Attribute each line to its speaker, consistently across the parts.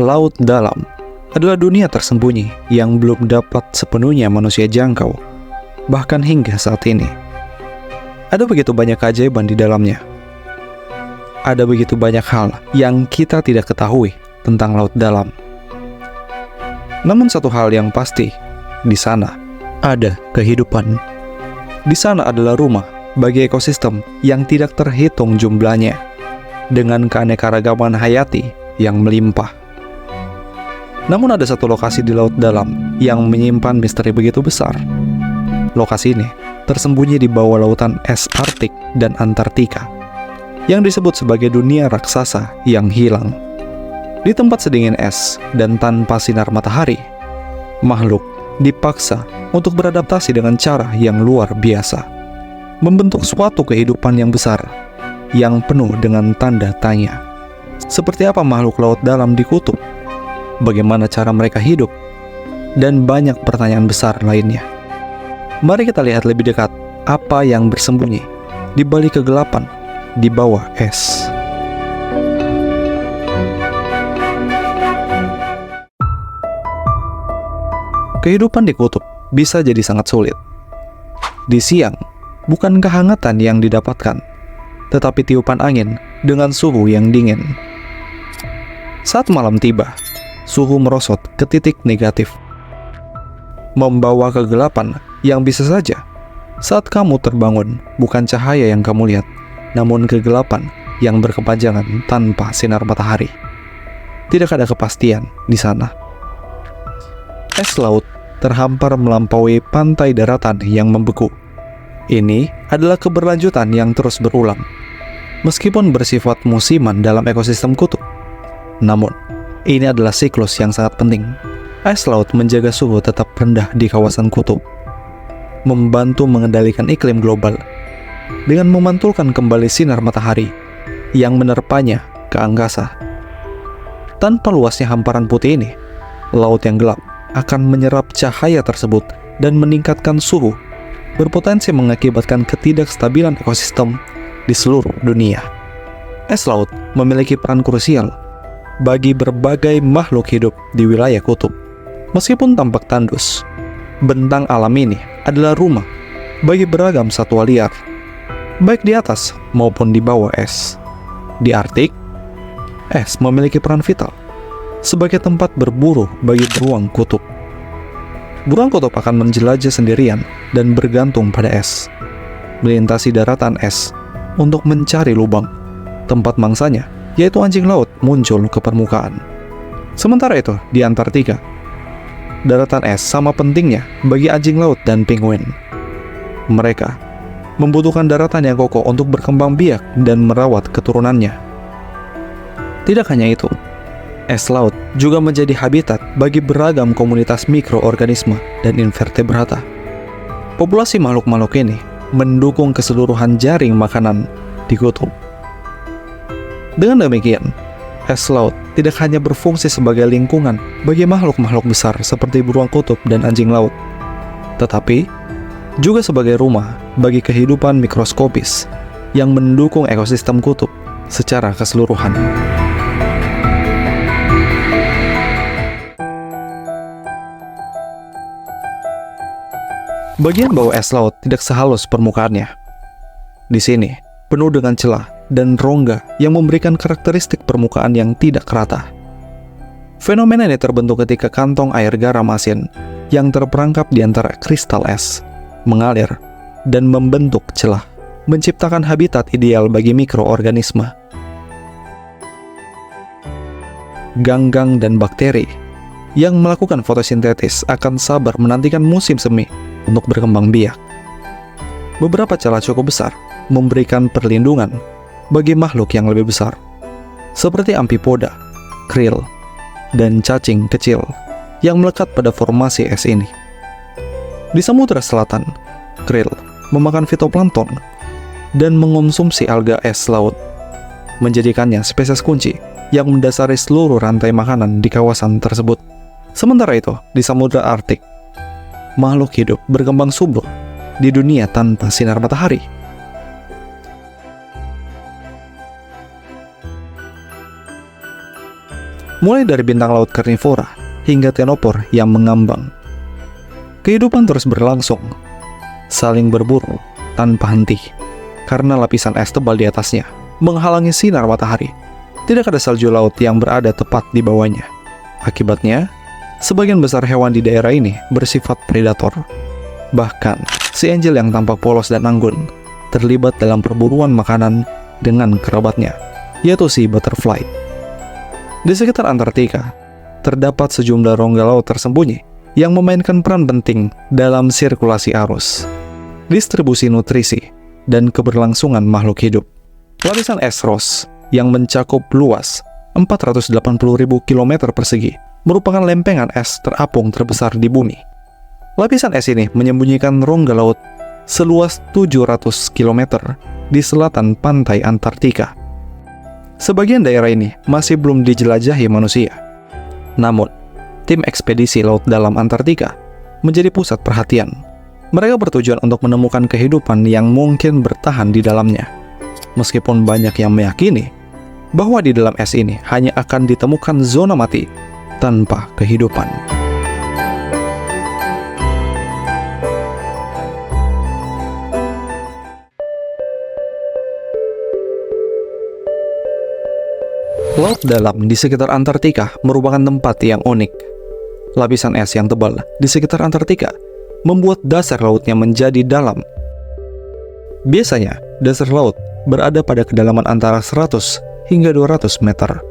Speaker 1: Laut dalam adalah dunia tersembunyi yang belum dapat sepenuhnya manusia jangkau, bahkan hingga saat ini. Ada begitu banyak keajaiban di dalamnya. Ada begitu banyak hal yang kita tidak ketahui tentang laut dalam. Namun satu hal yang pasti, di sana ada kehidupan. Di sana adalah rumah bagi ekosistem yang tidak terhitung jumlahnya, dengan keanekaragaman hayati yang melimpah. Namun ada satu lokasi di laut dalam yang menyimpan misteri begitu besar. Lokasi ini tersembunyi di bawah lautan es Arktik dan Antartika, yang disebut sebagai dunia raksasa yang hilang. Di tempat sedingin es dan tanpa sinar matahari, makhluk dipaksa untuk beradaptasi dengan cara yang luar biasa, membentuk suatu kehidupan yang besar, yang penuh dengan tanda tanya. Seperti apa makhluk laut dalam di kutub? Bagaimana cara mereka hidup? Dan banyak pertanyaan besar lainnya. Mari kita lihat lebih dekat apa yang bersembunyi di balik kegelapan di bawah es. Kehidupan di kutub bisa jadi sangat sulit. Di siang, bukan kehangatan yang didapatkan, tetapi tiupan angin dengan suhu yang dingin. Saat malam tiba, suhu merosot ke titik negatif, membawa kegelapan yang bisa saja saat kamu terbangun bukan cahaya yang kamu lihat, namun kegelapan yang berkepanjangan tanpa sinar matahari. Tidak ada kepastian di sana. Es laut terhampar melampaui pantai daratan yang membeku. Ini adalah keberlanjutan yang terus berulang, meskipun bersifat musiman dalam ekosistem kutub. Namun, ini adalah siklus yang sangat penting. Es laut menjaga suhu tetap rendah di kawasan kutub, membantu mengendalikan iklim global dengan memantulkan kembali sinar matahari yang menerpanya ke angkasa. Tanpa luasnya hamparan putih ini, laut yang gelap akan menyerap cahaya tersebut dan meningkatkan suhu, berpotensi mengakibatkan ketidakstabilan ekosistem di seluruh dunia. Es laut memiliki peran krusial bagi berbagai makhluk hidup di wilayah kutub. Meskipun tampak tandus, bentang alam ini adalah rumah bagi beragam satwa liar, baik di atas maupun di bawah es. Di Arktik, es memiliki peran vital sebagai tempat berburu bagi beruang kutub. Beruang kutub akan menjelajah sendirian dan bergantung pada es, melintasi daratan es untuk mencari lubang tempat mangsanya, yaitu anjing laut, muncul ke permukaan. Sementara itu, di Antartika, daratan es sama pentingnya bagi anjing laut dan penguin. Mereka membutuhkan daratan yang kokoh untuk berkembang biak dan merawat keturunannya. Tidak hanya itu, es laut juga menjadi habitat bagi beragam komunitas mikroorganisme dan invertebrata. Populasi makhluk-makhluk ini mendukung keseluruhan jaring makanan di kutub. Dengan demikian, es laut tidak hanya berfungsi sebagai lingkungan bagi makhluk-makhluk besar seperti beruang kutub dan anjing laut, tetapi juga sebagai rumah bagi kehidupan mikroskopis yang mendukung ekosistem kutub secara keseluruhan. Bagian bawah es laut tidak sehalus permukaannya. Di sini, penuh dengan celah dan rongga yang memberikan karakteristik permukaan yang tidak rata. Fenomena ini terbentuk ketika kantong air garam asin yang terperangkap di antara kristal es mengalir dan membentuk celah, menciptakan habitat ideal bagi mikroorganisme. Ganggang dan bakteri yang melakukan fotosintesis akan sabar menantikan musim semi untuk berkembang biak. Beberapa celah cukup besar memberikan perlindungan bagi makhluk yang lebih besar, seperti amfipoda, krill, dan cacing kecil yang melekat pada formasi es ini. Di Samudra Selatan, krill memakan fitoplankton dan mengonsumsi alga es laut, menjadikannya spesies kunci yang mendasari seluruh rantai makanan di kawasan tersebut. Sementara itu, di Samudra Arktik, makhluk hidup berkembang subur di dunia tanpa sinar matahari. mulai dari bintang laut karnivora hingga tenopor yang mengambang. Kehidupan terus berlangsung, saling berburu tanpa henti, karena lapisan es tebal di atasnya menghalangi sinar matahari. Tidak ada salju laut yang berada tepat di bawahnya. Akibatnya, sebagian besar hewan di daerah ini bersifat predator. Bahkan, si Angel yang tampak polos dan anggun terlibat dalam perburuan makanan dengan kerabatnya, yaitu si butterfly. Di sekitar Antartika, terdapat sejumlah rongga laut tersembunyi yang memainkan peran penting dalam sirkulasi arus, distribusi nutrisi, dan keberlangsungan makhluk hidup. Lapisan es Ross yang mencakup luas 480.000 km persegi merupakan lempengan es terapung terbesar di bumi. Lapisan es ini menyembunyikan rongga laut seluas 700 km di selatan pantai Antartika. Sebagian daerah ini masih belum dijelajahi manusia. Namun, tim ekspedisi laut dalam Antartika menjadi pusat perhatian. Mereka bertujuan untuk menemukan kehidupan yang mungkin bertahan di dalamnya. Meskipun banyak yang meyakini bahwa di dalam es ini hanya akan ditemukan zona mati tanpa kehidupan. Laut dalam di sekitar Antartika merupakan tempat yang unik. Lapisan es yang tebal di sekitar Antartika membuat dasar lautnya menjadi dalam. Biasanya, dasar laut berada pada kedalaman antara 100 hingga 200 meter.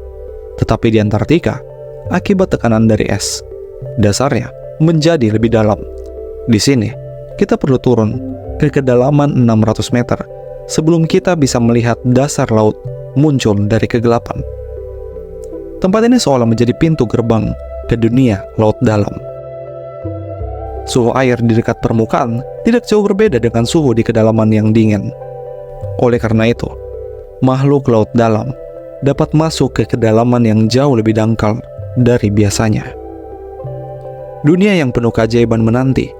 Speaker 1: Tetapi di Antartika, akibat tekanan dari es, dasarnya menjadi lebih dalam. Di sini, kita perlu turun ke kedalaman 600 meter sebelum kita bisa melihat dasar laut muncul dari kegelapan. Tempat ini seolah menjadi pintu gerbang ke dunia laut dalam. Suhu air di dekat permukaan tidak jauh berbeda dengan suhu di kedalaman yang dingin. Oleh karena itu, makhluk laut dalam dapat masuk ke kedalaman yang jauh lebih dangkal dari biasanya. Dunia yang penuh keajaiban menanti,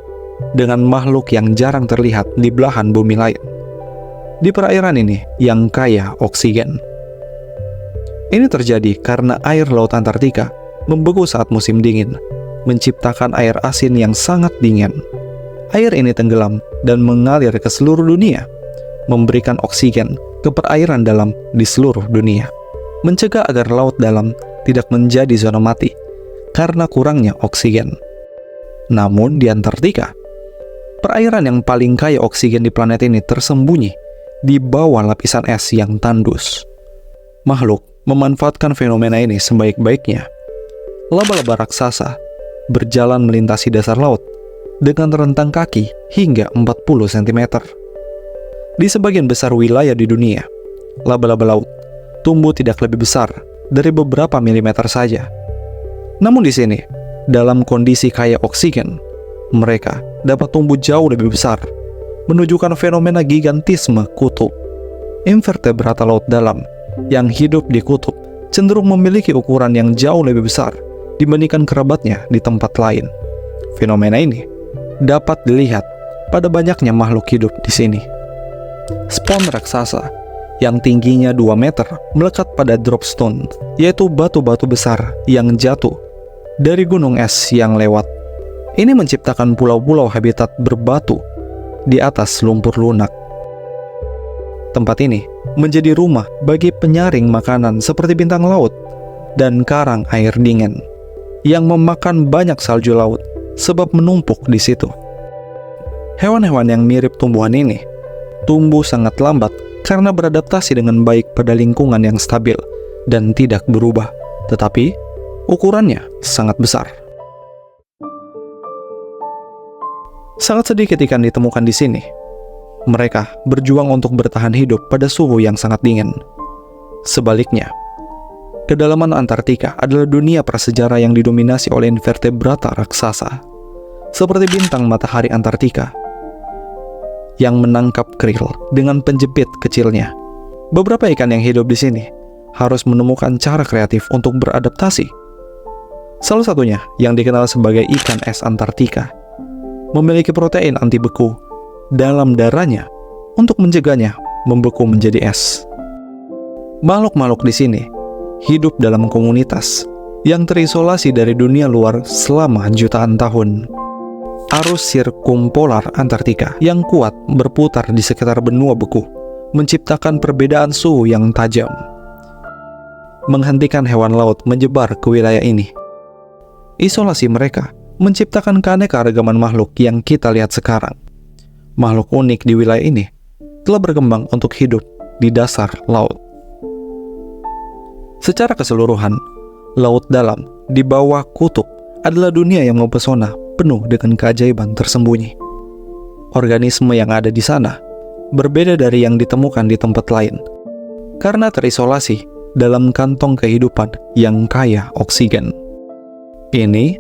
Speaker 1: dengan makhluk yang jarang terlihat di belahan bumi lain. Di perairan ini yang kaya oksigen. Ini terjadi karena air laut Antartika membeku saat musim dingin, menciptakan air asin yang sangat dingin. Air ini tenggelam dan mengalir ke seluruh dunia, memberikan oksigen ke perairan dalam di seluruh dunia, mencegah agar laut dalam tidak menjadi zona mati karena kurangnya oksigen. Namun di Antartika, perairan yang paling kaya oksigen di planet ini tersembunyi di bawah lapisan es yang tandus. Makhluk memanfaatkan fenomena ini sebaik-baiknya. Laba-laba raksasa berjalan melintasi dasar laut dengan rentang kaki hingga 40 cm. Di sebagian besar wilayah di dunia, laba-laba laut tumbuh tidak lebih besar dari beberapa milimeter saja. Namun di sini, dalam kondisi kaya oksigen, mereka dapat tumbuh jauh lebih besar, menunjukkan fenomena gigantisme kutub. Invertebrata laut dalam yang hidup di kutub cenderung memiliki ukuran yang jauh lebih besar dibandingkan kerabatnya di tempat lain. Fenomena ini dapat dilihat pada banyaknya makhluk hidup di sini. Spon raksasa yang tingginya 2 meter melekat pada dropstone, yaitu batu-batu besar yang jatuh dari gunung es yang lewat. Ini menciptakan pulau-pulau habitat berbatu di atas lumpur lunak. Tempat ini menjadi rumah bagi penyaring makanan seperti bintang laut dan karang air dingin yang memakan banyak salju laut sebab menumpuk di situ. Hewan-hewan yang mirip tumbuhan ini tumbuh sangat lambat karena beradaptasi dengan baik pada lingkungan yang stabil dan tidak berubah, tetapi ukurannya sangat besar. Sangat sedikit ikan ditemukan di sini. Mereka berjuang untuk bertahan hidup pada suhu yang sangat dingin. Sebaliknya, kedalaman Antartika adalah dunia prasejarah yang didominasi oleh invertebrata raksasa, seperti bintang matahari Antartika yang menangkap krill dengan penjepit kecilnya. Beberapa ikan yang hidup di sini harus menemukan cara kreatif untuk beradaptasi. Salah satunya yang dikenal sebagai ikan es Antartika memiliki protein anti beku dalam darahnya untuk mencegahnya membeku menjadi es. Makhluk-makhluk di sini hidup dalam komunitas yang terisolasi dari dunia luar selama jutaan tahun. Arus sirkumpolar Antartika yang kuat berputar di sekitar benua beku, menciptakan perbedaan suhu yang tajam, menghentikan hewan laut menyebar ke wilayah ini. Isolasi mereka menciptakan keanekaragaman makhluk yang kita lihat sekarang. Makhluk unik di wilayah ini telah berkembang untuk hidup di dasar laut. Secara keseluruhan, laut dalam di bawah kutub adalah dunia yang mempesona, penuh dengan keajaiban tersembunyi. Organisme yang ada di sana berbeda dari yang ditemukan di tempat lain, karena terisolasi dalam kantong kehidupan yang kaya oksigen. Ini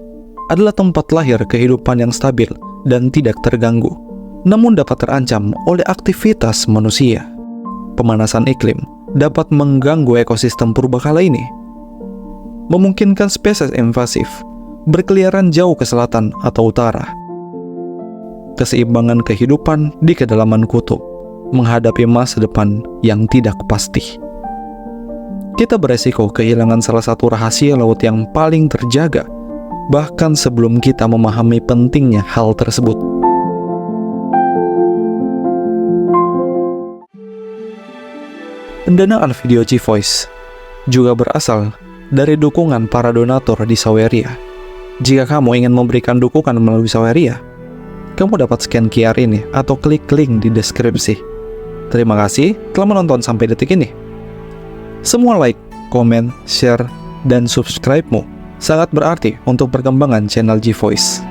Speaker 1: adalah tempat lahir kehidupan yang stabil dan tidak terganggu, namun dapat terancam oleh aktivitas manusia. Pemanasan iklim dapat mengganggu ekosistem purbakala ini, memungkinkan spesies invasif berkeliaran jauh ke selatan atau utara. Keseimbangan kehidupan di kedalaman kutub menghadapi masa depan yang tidak pasti. Kita beresiko kehilangan salah satu rahasia laut yang paling terjaga, bahkan sebelum kita memahami pentingnya hal tersebut. Pendanaan video G-Voice juga berasal dari dukungan para donatur di Saweria. Jika kamu ingin memberikan dukungan melalui Saweria, kamu dapat scan QR ini atau klik link di deskripsi. Terima kasih telah menonton sampai detik ini. Semua like, komen, share, dan subscribe-mu sangat berarti untuk perkembangan channel G-Voice.